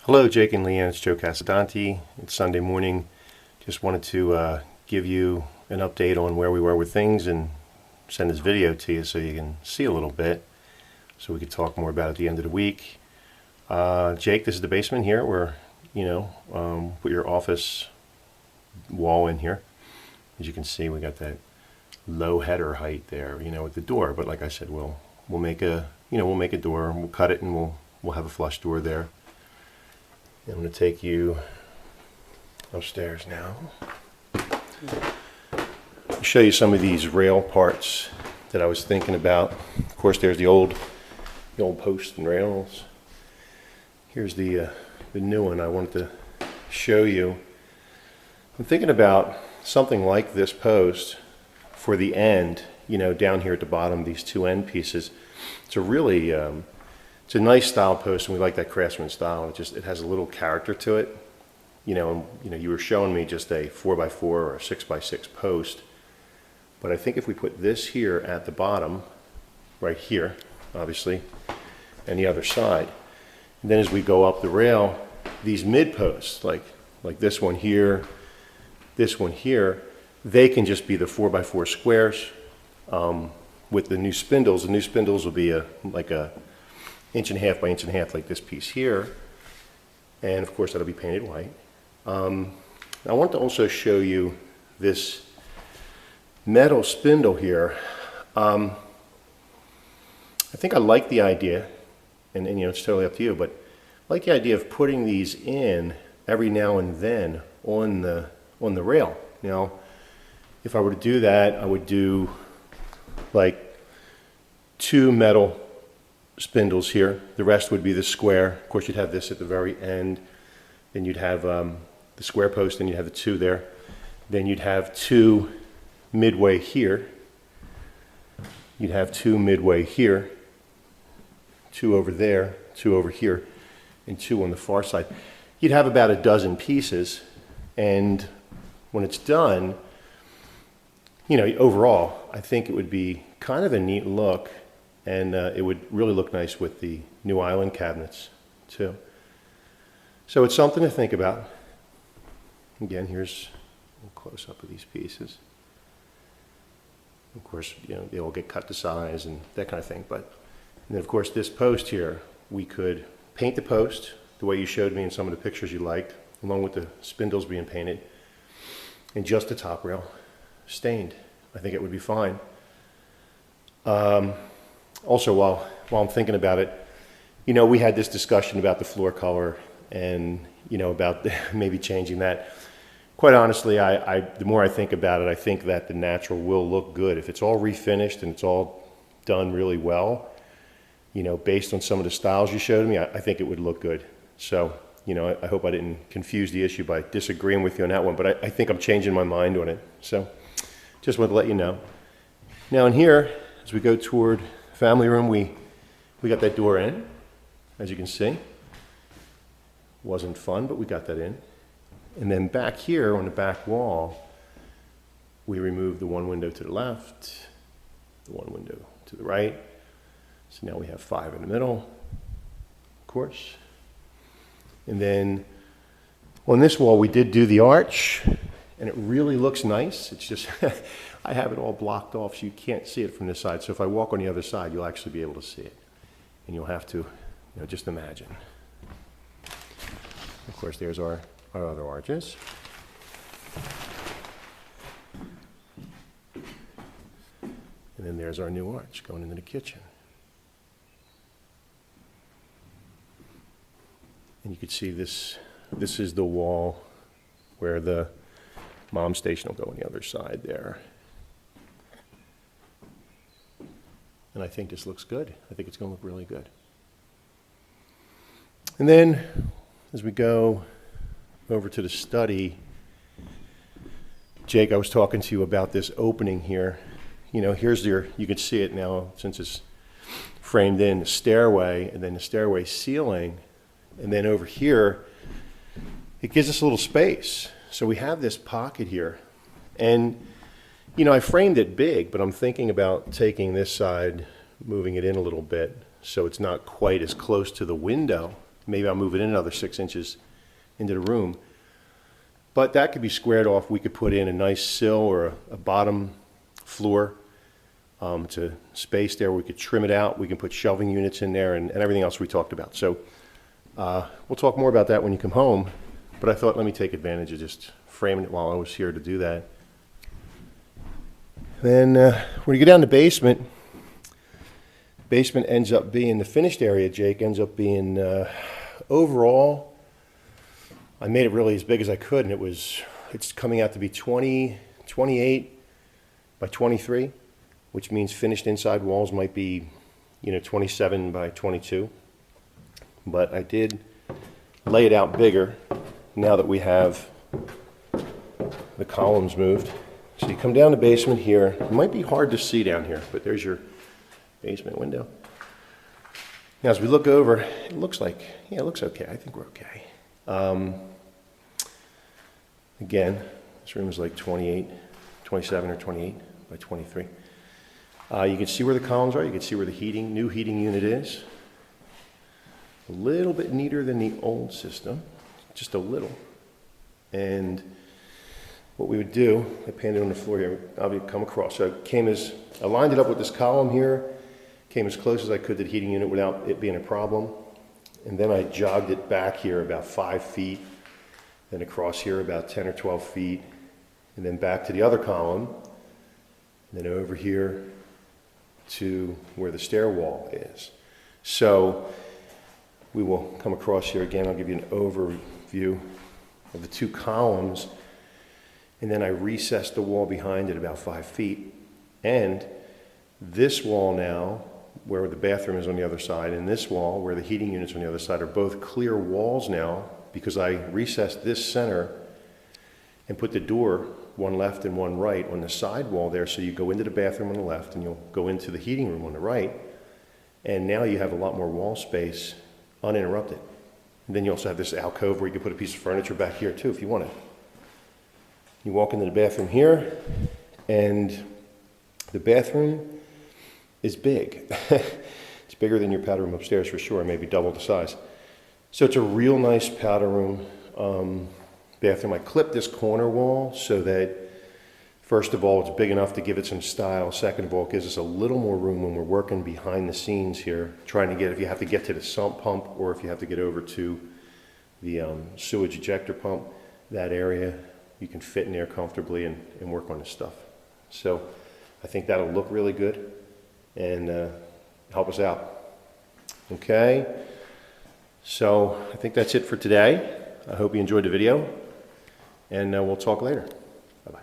Hello, Jake and Leanne. It's Joe Casadonti. It's Sunday morning. Just wanted to give you an update on where we were with things and send this video to you so you can see a little bit so we could talk more about it at the end of the week. Jake, this is the basement here where, put your office wall in here. As you can see, we got that low header height there, with the door. But like I said, we'll make a door. We'll cut it and we'll have a flush door there. I'm going to take you upstairs now. I'll show you some of these rail parts that I was thinking about. Of course, there's the old posts and rails. Here's the new one I wanted to show you. I'm thinking about something like this post for the end, down here at the bottom, these two end pieces. It's a really it's a nice style post, and we like that craftsman style. It has a little character to it. You were showing me just a 4x4 or a 6x6 post, but I think if we put this here at the bottom, right here, obviously, and the other side, and then as we go up the rail, these mid posts, like this one here, they can just be the 4x4 squares with the new spindles. The new spindles will be like a 1.5 by 1.5 like this piece here, and of course that'll be painted white. I want to also show you this metal spindle here. I think I like the idea, and it's totally up to you, but I like the idea of putting these in every now and then on the rail. Now, if I were to do that, I would do like 2 metal spindles here. The rest would be the square. Of course, you'd have this at the very end. Then you'd have the square post, and you'd have the 2 there. Then you'd have 2 midway here. You'd have 2 midway here, 2 over there, 2 over here, and 2 on the far side. You'd have about a dozen pieces, and when it's done, overall, I think it would be kind of a neat look. And it would really look nice with the new island cabinets too. So it's something to think about. Again, here's a close up of these pieces. Of course, they all get cut to size and that kind of thing. And then of course this post here, we could paint the post the way you showed me in some of the pictures you liked, along with the spindles being painted, and just the top rail stained. I think it would be fine. Also, while I'm thinking about it, we had this discussion about the floor color and, about maybe changing that. Quite honestly, the more I think about it, I think that the natural will look good. If it's all refinished and it's all done really well, based on some of the styles you showed me, I think it would look good. So, I hope I didn't confuse the issue by disagreeing with you on that one, but I think I'm changing my mind on it. So, just wanted to let you know. Now in here, as we go toward family room, we got that door in, as you can see. Wasn't fun, but we got that in. And then back here on the back wall, we removed the one window to the left, the one window to the right. So now we have 5 in the middle, of course. And then on this wall, we did do the arch, and it really looks nice. It's just, I have it all blocked off so you can't see it from this side. So if I walk on the other side, you'll actually be able to see it. And you'll have to, just imagine. Of course, there's our other arches. And then there's our new arch going into the kitchen. And you can see this is the wall where the mom station will go on the other side there. And I think this looks good. I think it's going to look really good. And then as we go over to the study, Jake, I was talking to you about this opening here. Here's you can see it now since it's framed in, the stairway, and then the stairway ceiling. And then over here, it gives us a little space. So we have this pocket here. And I framed it big, but I'm thinking about taking this side, moving it in a little bit so it's not quite as close to the window Maybe I'll move it in another 6 inches into the room. But that could be squared off. We could put in a nice sill or a bottom floor to space there. We could trim it out. We can put shelving units in there and everything else we talked about. So we'll talk more about that when you come home. But I thought, let me take advantage of just framing it while I was here to do that. Then when you go down the basement ends up being, the finished area, Jake, ends up being overall, I made it really as big as I could, and it's coming out to be 28 by 23, which means finished inside walls might be, 27 by 22. But I did lay it out bigger now that we have the columns moved. So you come down the basement here. It might be hard to see down here, but there's your basement window. Now as we look over, it looks like, yeah, it looks okay. I think we're okay. Again, this room is like 27 or 28 by 23. You can see where the columns are. You can see where the new heating unit is. A little bit neater than the old system, just a little. And what we would do, I painted on the floor here, I'll come across. So I lined it up with this column here, came as close as I could to the heating unit without it being a problem. And then I jogged it back here about 5 feet, then across here about 10 or 12 feet, and then back to the other column, and then over here to where the stair wall is. So we will come across here again. I'll give you an overview of the two columns, and then I recessed the wall behind it about 5 feet. And this wall now, where the bathroom is on the other side, and this wall where the heating units on the other side are both clear walls now, because I recessed this center and put the door, one left and one right, on the side wall there. So you go into the bathroom on the left and you'll go into the heating room on the right. And now you have a lot more wall space uninterrupted. And then you also have this alcove where you can put a piece of furniture back here too if you want it. You walk into the bathroom here, and the bathroom is big. It's bigger than your powder room upstairs for sure, maybe double the size. So it's a real nice powder room bathroom. I clipped this corner wall so that, first of all, it's big enough to give it some style. Second of all, it gives us a little more room when we're working behind the scenes here, trying to get, if you have to get to the sump pump or if you have to get over to the sewage ejector pump, that area, you can fit in there comfortably and work on this stuff. So I think that'll look really good and help us out. Okay, so I think that's it for today. I hope you enjoyed the video, and we'll talk later. Bye-bye.